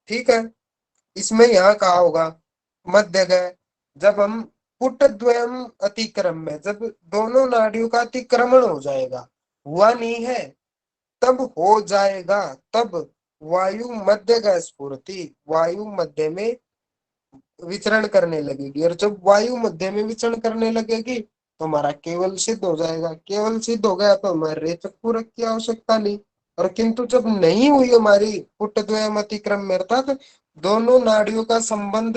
S1: ठीक है, इसमें यहाँ कहा होगा मध्य गए, जब हम पुट द्वयम अतिक्रम में, जब दोनों नाड़ियों का अतिक्रमण हो जाएगा, हुआ नहीं है, तब हो जाएगा, तब वायु मध्य गए स्फुरति, वायु मध्य में विचरण करने लगेगी, और जब वायु मध्य में विचरण करने लगेगी तो हमारा केवल सिद्ध हो जाएगा, केवल सिद्ध हो गया तो हमारे रेचक पूरक की आवश्यकता नहीं। और किंतु जब नहीं हुई हमारी पुटद्वयम अतिक्रम में, अर्थात दोनों नाड़ियों का संबंध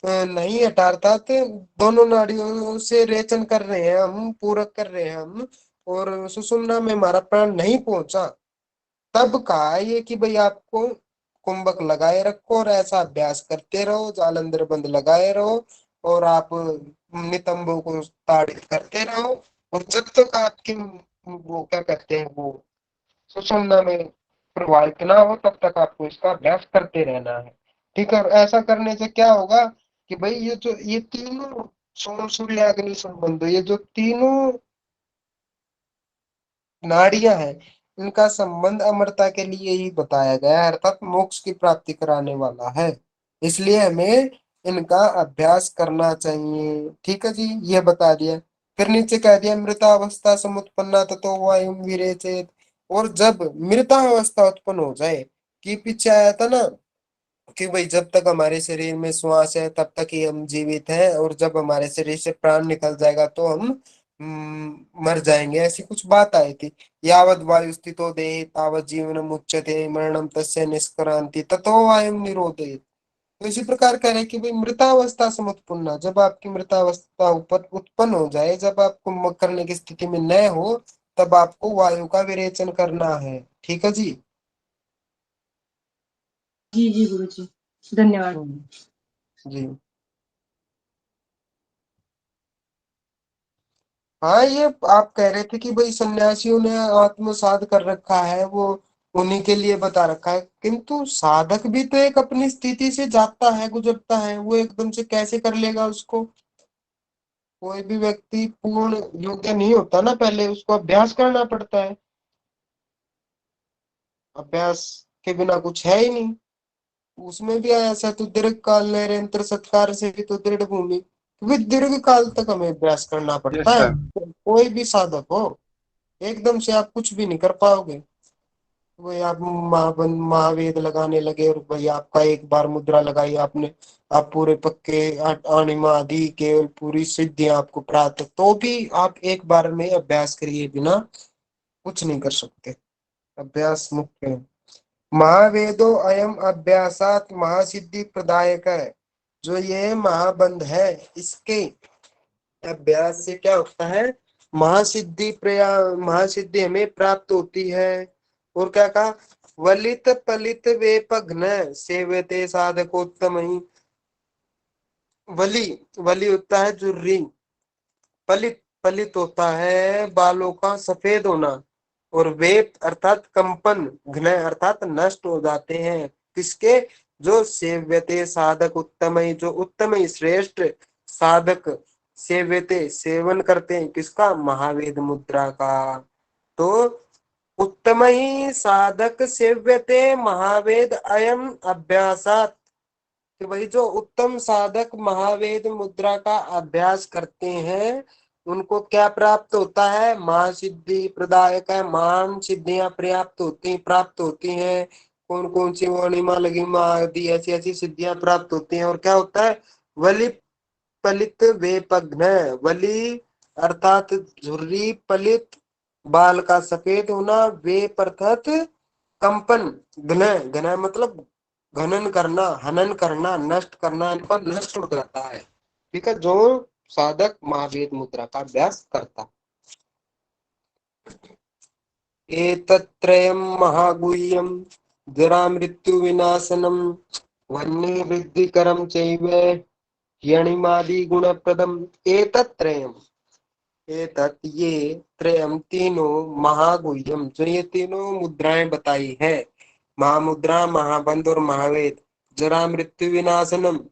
S1: नहीं हटा, अर्थात दोनों नाड़ियों से रेचन कर रहे हैं हम, पूरक कर रहे हैं हम, और सुषुम्ना में हमारा प्राण नहीं पहुंचा, तब कहा ये कि भाई आपको कुंभक लगाए रखो और ऐसा अभ्यास करते रहो, जालंधर बंद लगाए रहो और आप नितंबों को ताड़ित करते रहो, और जब तक आपकी वो क्या कहते हैं वो सुषुम्ना में प्रवाहित ना हो तब तक आपको इसका अभ्यास करते रहना है। ठीक है, और ऐसा करने से क्या होगा कि भाई ये जो ये तीनों सोम सूर्य अग्नि संबंध, ये जो तीनों नाड़ियां हैं, इनका संबंध अमरता के लिए ही बताया गया है, अर्थात मोक्ष की प्राप्ति कराने वाला है, इसलिए हमें इनका अभ्यास करना चाहिए। ठीक है जी, ये बता दिया। फिर नीचे कह दिया मृतावस्था समुत्पन्ना ततो वायु विरेचेत, और जब मृतावस्था उत्पन्न हो जाए, कि पीछे आया था ना कि भाई जब तक हमारे शरीर में श्वास है तब तक ही हम जीवित हैं, और जब हमारे शरीर से प्राण निकल जाएगा तो हम मर जाएंगे, ऐसी कुछ बात आई थी। यावद वायु स्थितो देहे तावत जीवनम उच्यते मरणम तस्य निष्क्रांति ततो वायु निरोधे। तो इसी प्रकार कह रहे हैं कि भाई मृतावस्था समुत्पन्ना, जब आपकी मृतावस्था ऊपर उत्पन्न हो जाए, जब आपको करने की स्थिति में न हो, तब आपको वायु का विरेचन करना है। ठीक है जी।
S8: जी जी गुरु जी, धन्यवाद।
S1: जी हाँ, ये आप कह रहे थे कि भाई सन्यासियों ने आत्मसात कर रखा है, वो उन्हीं के लिए बता रखा है, किंतु साधक भी तो एक अपनी स्थिति से जाता है, गुजरता है, वो एकदम से कैसे कर लेगा उसको? कोई भी व्यक्ति पूर्ण योग्य नहीं होता ना, पहले उसको अभ्यास करना पड़ता है, अभ्यास के बिना कुछ है ही नहीं। उसमें भी आया सा, तो दीर्घ काल निरंतर सत्कार से तो दृढ़ भूमि, क्योंकि दीर्घ काल तक हमें अभ्यास करना पड़ता है। कोई भी साधक हो, एकदम से आप कुछ भी नहीं कर पाओगे। वही आप महावेद लगाने लगे और भाई आपका एक बार मुद्रा लगाई आपने, आप पूरे पक्के अणिमा आदि केवल पूरी सिद्धि आपको प्राप्त, तो भी आप एक बार में अभ्यास करिए बिना कुछ नहीं कर सकते। अभ्यास मुख्य है। महावेदो अयम अभ्यासात महासिद्धि प्रदायक है। जो ये महाबंध है, इसके अभ्यास से क्या होता है, महासिद्धि हमें प्राप्त होती है। और क्या कहा, वलित पलित वे पघ्न सेवते साधकोत्तम ही। वली वली होता है जुर्री, पलित पलित होता है बालों का सफेद होना, और वेप अर्थात कंपन, घ्न अर्थात नष्ट हो जाते हैं। किसके, जो सेव्यते साधक उत्तम, जो उत्तम श्रेष्ठ साधक सेव्यते सेवन करते हैं, किसका, महावेद मुद्रा का। तो उत्तम ही साधक सेव्यते महावेद अयम अभ्यासात, कि भाई जो उत्तम साधक महावेद मुद्रा का अभ्यास करते हैं, उनको क्या प्राप्त होता है, महासिद्धि प्रदायक है। महान सिद्धियां प्राप्त होती हैं। कौन कौन सी, अणिमा लघिमा आदि ऐसी ऐसी सिद्धियां प्राप्त होती हैं। और क्या होता है, वलि पलित वेपघ्न, वली अर्थात झुर्री, पलित बाल का सफेद होना, वेप अर्थात कंपन, घन घन मतलब घनन करना, हनन करना, नष्ट करना, इनको नष्ट हो जाता है। ठीक है, जो साधक महावेद मुद्रा का अभ्यास करता। एतत्त्रयम् महागुह्यम् जरा मृत्यु विनाशनम वन्य वृद्धिकरम चैव यणिमादि गुणप्रदम। एतत्त्रयम्, एतत् ये, त्रयम तीनों, महागुह्यम जो ये तीनों मुद्राएं बताई है, महामुद्रा, महाबंध और महावेद, जरा मृत्यु विनाशनम,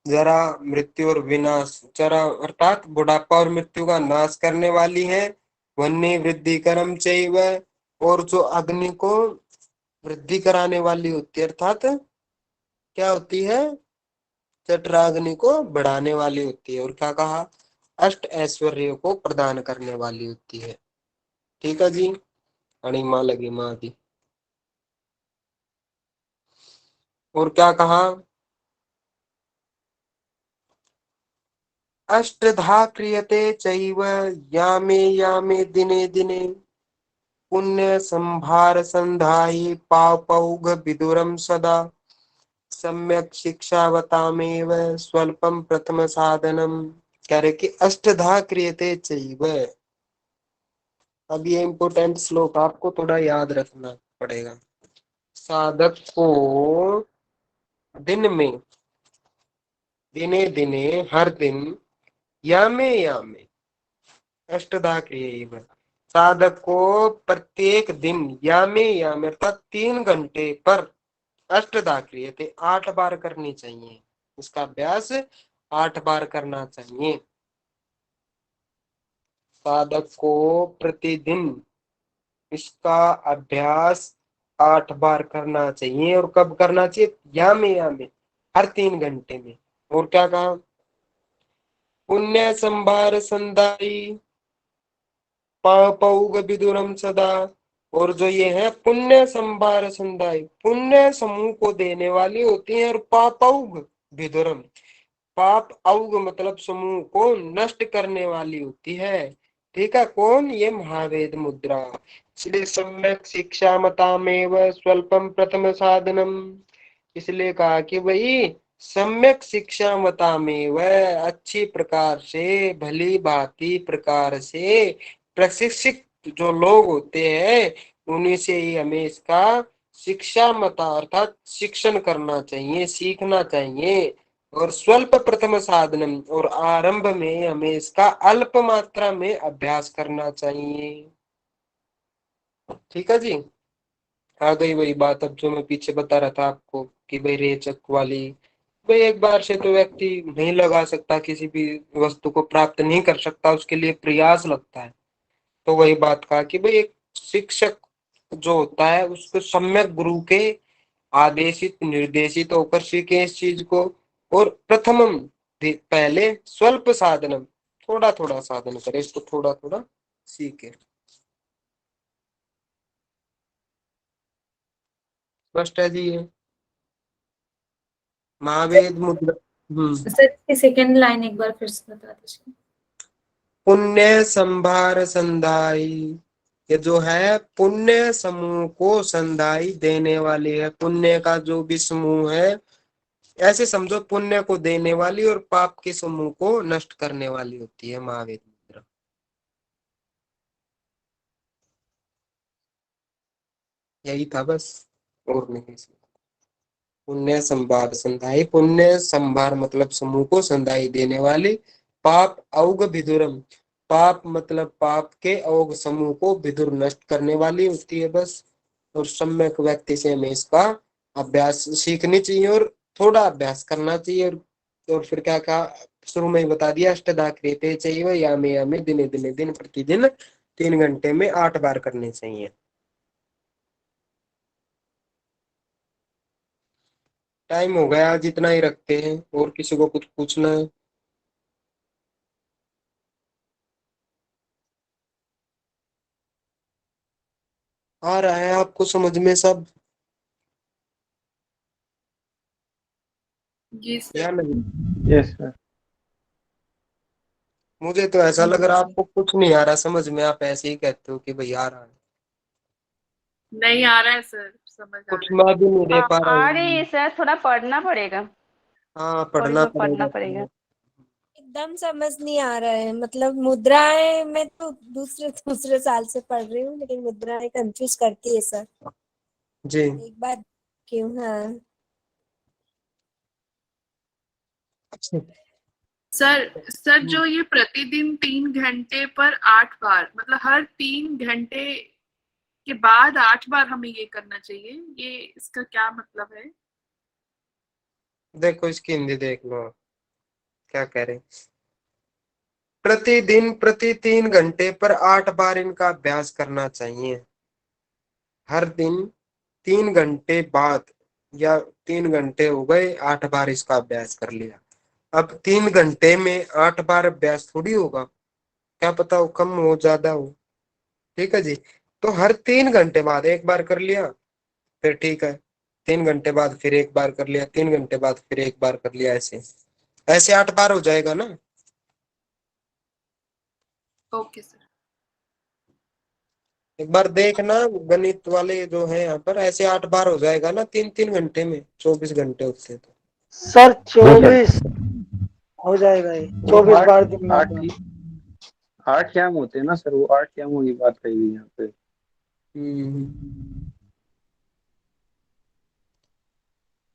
S1: जरा मृत्यु और विनाश, जरा अर्थात बुढ़ापा और मृत्यु का नाश करने वाली है। वन्य वृद्धि कर्म चैव, और जो अग्नि को वृद्धि कराने वाली होती है, अर्थात क्या होती है, जठराग्नि को बढ़ाने वाली होती है। और क्या कहा, अष्ट ऐश्वर्य को प्रदान करने वाली होती है। ठीक है जी, अणिमा लघिमा आदि। और क्या कहा, अष्टधा क्रियते चैव यामे यामे दिने दिने पुण्य संभार संधायि पापौघ विदुरम सदा सम्यक शिक्षावतामेव स्वल्पम प्रथम साधनम। कह रहे कि अष्टधा क्रियते चैव। अब ये इम्पोर्टेंट श्लोक आपको थोड़ा याद रखना पड़ेगा। साधक को दिन में, दिने दिने, हर दिन, यामे यामे, अष्टधा क्रियैव, साधक को प्रत्येक दिन, यामे यामे अर्थात 3 घंटे पर, अष्टधा क्रियते 8 बार करनी चाहिए। इसका अभ्यास 8 बार करना चाहिए। साधक को प्रतिदिन इसका अभ्यास 8 बार करना चाहिए। और कब करना चाहिए, यामे यामे, हर 3 घंटे में। और क्या कहा, पुण्य संभार संदाई पापौघ विदुरम सदा, और जो ये है पुण्य संभार संदाई, पुण्य समूह को देने वाली होती है। और पापौघ विदुरम, पाप औघ मतलब समूह को नष्ट करने वाली होती है। ठीक है, कौन, ये महावेद मुद्रा। इसलिए सम्यक शिक्षा मतामेव स्वल्पम प्रथम साधनम, इसलिए कहा कि भाई सम्यक शिक्षा मतामेव, अच्छी प्रकार से, भली भांति प्रकार से प्रशिक्षित जो लोग होते हैं, उन्हीं से ही हमें इसका शिक्षा मता अर्थात शिक्षण करना चाहिए, सीखना चाहिए। और स्वल्प प्रथम साधनम, और आरंभ में हमें इसका अल्प मात्रा में अभ्यास करना चाहिए। ठीक है जी, आ गई वही बात अब जो मैं पीछे बता रहा था आपको कि भाई रेचक वाली, भाई एक बार से तो व्यक्ति नहीं लगा सकता, किसी भी वस्तु को प्राप्त नहीं कर सकता, उसके लिए प्रयास लगता है। तो वही बात कहा कि भाई एक शिक्षक जो होता है, उसको सम्यक गुरु के आदेशित निर्देशित होकर सीखे इस चीज को। और प्रथमम, पहले स्वल्प साधनम, थोड़ा थोड़ा साधन करे, इसको थोड़ा थोड़ा सीखे। स्पष्ट है जी ये महावेद मुद्रा।
S6: सर सेकंड लाइन एक बार फिर से बता दीजिए।
S1: पुण्य संभार संधाई, ये जो है पुण्य समूह को संधाई देने वाली है। पुण्य का जो भी समूह है, ऐसे समझो पुण्य को देने वाली और पाप के समूह को नष्ट करने वाली होती है महावेद मुद्रा। यही था बस, और नहीं। पुण्य संभार संधाई, पुण्य संभार मतलब समूह को संधाई देने वाली, पाप अवग भिदुरम, पाप मतलब पाप के अवग समूह को विदुर नष्ट करने वाली होती है बस। और सम्यक व्यक्ति से हमें इसका अभ्यास सीखनी चाहिए और थोड़ा अभ्यास करना चाहिए। और फिर क्या कहा, शुरू में ही बता दिया, अष्टधा क्रियते चाहिए यामे दिने दिने, दिन प्रतिदिन 3 घंटे में 8 बार करने चाहिए। टाइम हो गया, जितना ही रखते हैं। और किसी को कुछ पूछना है? आ रहा है आपको समझ में सब या नहीं?
S5: Yes sir.
S1: मुझे तो ऐसा लग रहा है आपको कुछ नहीं आ रहा समझ में, आप ऐसे ही कहते हो कि भाई आ रहा है।
S2: नहीं आ रहा है सर, समझ आ
S1: कुछ
S2: रहा है।
S1: मैं भी नहीं दे पा रहा
S3: आ
S1: हूँ।
S3: रही है सर, थोड़ा पढ़ना पड़ेगा,
S1: हाँ,
S3: थोड़ी
S1: पढ़ना
S3: बहुत पढ़ना
S1: पड़ेगा।
S3: पड़ेगा।
S12: एकदम समझ नहीं आ रहा है, मतलब मुद्राएं मैं तो दूसरे दूसरे साल से पढ़ रही हूँ, लेकिन मुद्राएं कंफ्यूज करती है सर।
S1: जी।
S12: एक बार क्यों? हाँ
S2: सर जो ये प्रतिदिन 3 घंटे पर 8 बार, मतलब हर 3 घंटे के बाद 8 बार हमें ये करना चाहिए, ये इसका क्या मतलब है?
S1: देखो इसकी हिंदी देख लो आप, क्या कह रहे हैं। प्रतिदिन प्रति 3 घंटे पर 8 बार इनका अभ्यास करना चाहिए। हर दिन 3 घंटे बाद, या 3 घंटे हो गए, 8 बार इसका अभ्यास कर लिया। अब 3 घंटे में 8 बार अभ्यास थोड़ी होगा, क्या पता हो कम हो ज्यादा हो। ठीक है जी। तो हर 3 घंटे बाद एक बार कर लिया, फिर ठीक है, 3 घंटे बाद फिर एक बार कर लिया, 3 घंटे बाद फिर एक बार कर लिया, ऐसे ऐसे 8 बार हो जाएगा ना।
S2: Okay sir.
S1: एक बार देखना, गणित वाले जो है यहाँ पर, ऐसे 8 बार हो जाएगा ना 3-3 घंटे में, 24 घंटे होते तो।
S4: Sir
S10: no sir.
S4: 24 हो जाएगा ये,
S5: वो
S4: 24
S5: आठ
S4: बार दिन में
S5: आठ
S4: होगा।
S5: ही 8 याम होते हैं ना सर, वो 8 यामों की बात कही गई यहाँ पे।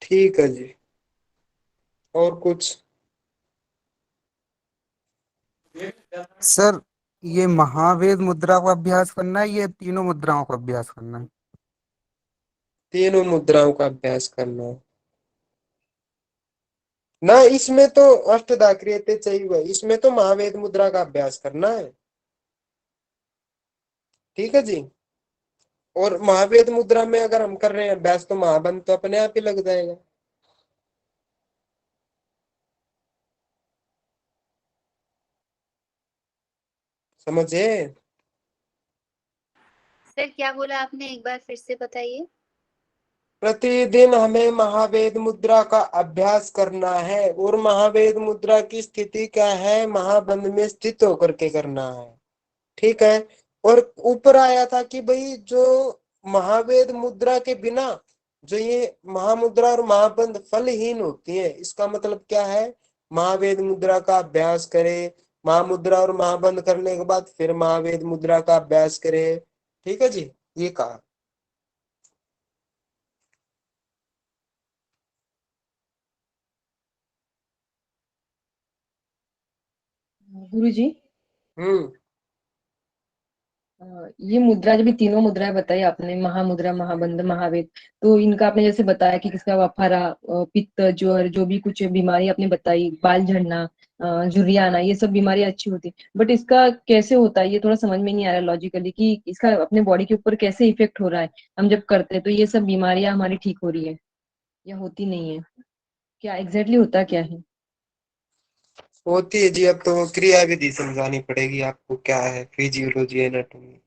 S1: ठीक है जी। और कुछ?
S13: सर ये महावेद मुद्रा का अभ्यास करना है, ये तीनों मुद्राओं का अभ्यास करना है?
S1: तीनों मुद्राओं का अभ्यास करना है ना। इसमें तो अष्टधा क्रियते चाहिए, इसमें तो महावेद मुद्रा का अभ्यास करना है। ठीक है जी। और महावेद मुद्रा में अगर हम कर रहे हैं अभ्यास, तो महाबंध तो अपने आप ही लग जाएगा। समझे?
S11: सर क्या बोला आपने, एक बार फिर से बताइए।
S1: प्रतिदिन हमें महावेद मुद्रा का अभ्यास करना है, और महावेद मुद्रा की स्थिति क्या है, महाबंध में स्थित होकर के करना है। ठीक है। और ऊपर आया था कि भाई जो महावेद मुद्रा के बिना जो ये महामुद्रा और महाबंध फलहीन होती है, इसका मतलब क्या है, महावेद मुद्रा का अभ्यास करे, महामुद्रा और महाबंध करने के बाद फिर महावेद मुद्रा का अभ्यास करे। ठीक है जी, ये कहा।
S8: गुरु जी,
S1: हम्म।
S8: ये मुद्रा जब ये तीनों मुद्राएं बताई आपने, महामुद्रा, महाबंध, महावेद, तो इनका आपने जैसे बताया कि किसका अफारा, पित्त, ज्वर, जो भी कुछ बीमारी आपने बताई, बाल झड़ना, झुर्रियां आना, ये सब बीमारी अच्छी होती, बट इसका कैसे होता है ये थोड़ा समझ में नहीं आ रहा लॉजिकली, कि इसका अपने बॉडी के ऊपर कैसे इफेक्ट हो रहा है, हम जब करते हैं तो ये सब बीमारियां हमारी ठीक हो रही है। या होती नहीं है? क्या एग्जैक्टली होता क्या है?
S1: होती है जी, अब तो क्रिया विधि समझानी पड़ेगी आपको, क्या है फिजियोलॉजी एनाटॉमी।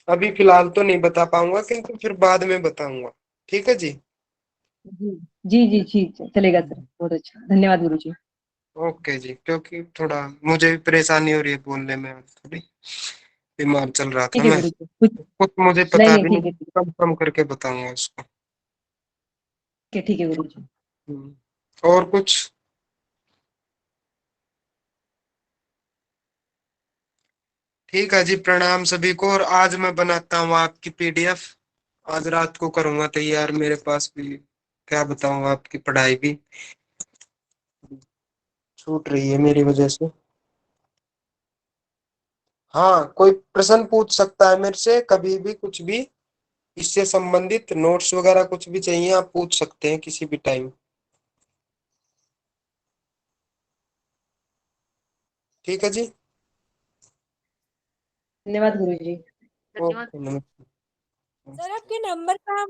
S1: अभी फिलहाल तो नहीं बता पाऊंगा, किंतु फिर बाद में बताऊंगा। ठीक है जी।
S8: जी जी जी ठीक है, चलेगा सर, बहुत अच्छा, धन्यवाद गुरु जी।
S1: ओके जी, क्योंकि थोड़ा मुझे भी परेशानी हो रही है बोलने में, आज थोड़ी बीमार चल रहा था
S8: ठीक है
S1: मैं।
S8: गुरु जी, कुछ
S1: कुछ मुझे
S8: नहीं
S1: पता
S8: नहीं,
S1: भी
S8: ठीक
S1: नहीं,
S8: है
S1: कम कम करके बताऊंगा उसको।
S8: ठीक है गुरु जी।
S1: और कुछ? ठीक है जी, प्रणाम सभी को। और आज मैं बनाता हूँ आपकी पीडीएफ, आज रात को करूंगा तैयार। मेरे पास भी क्या बताऊँ, आपकी पढ़ाई भी छूट रही है मेरी वजह से। हाँ, कोई प्रश्न पूछ सकता है मेरे से कभी भी, कुछ भी इससे संबंधित नोट्स वगैरह कुछ भी चाहिए आप पूछ सकते हैं किसी भी टाइम। ठीक है जी।
S8: धन्यवाद गुरु जी।
S1: ओके, नमस्ते।
S12: सर आपके नंबर का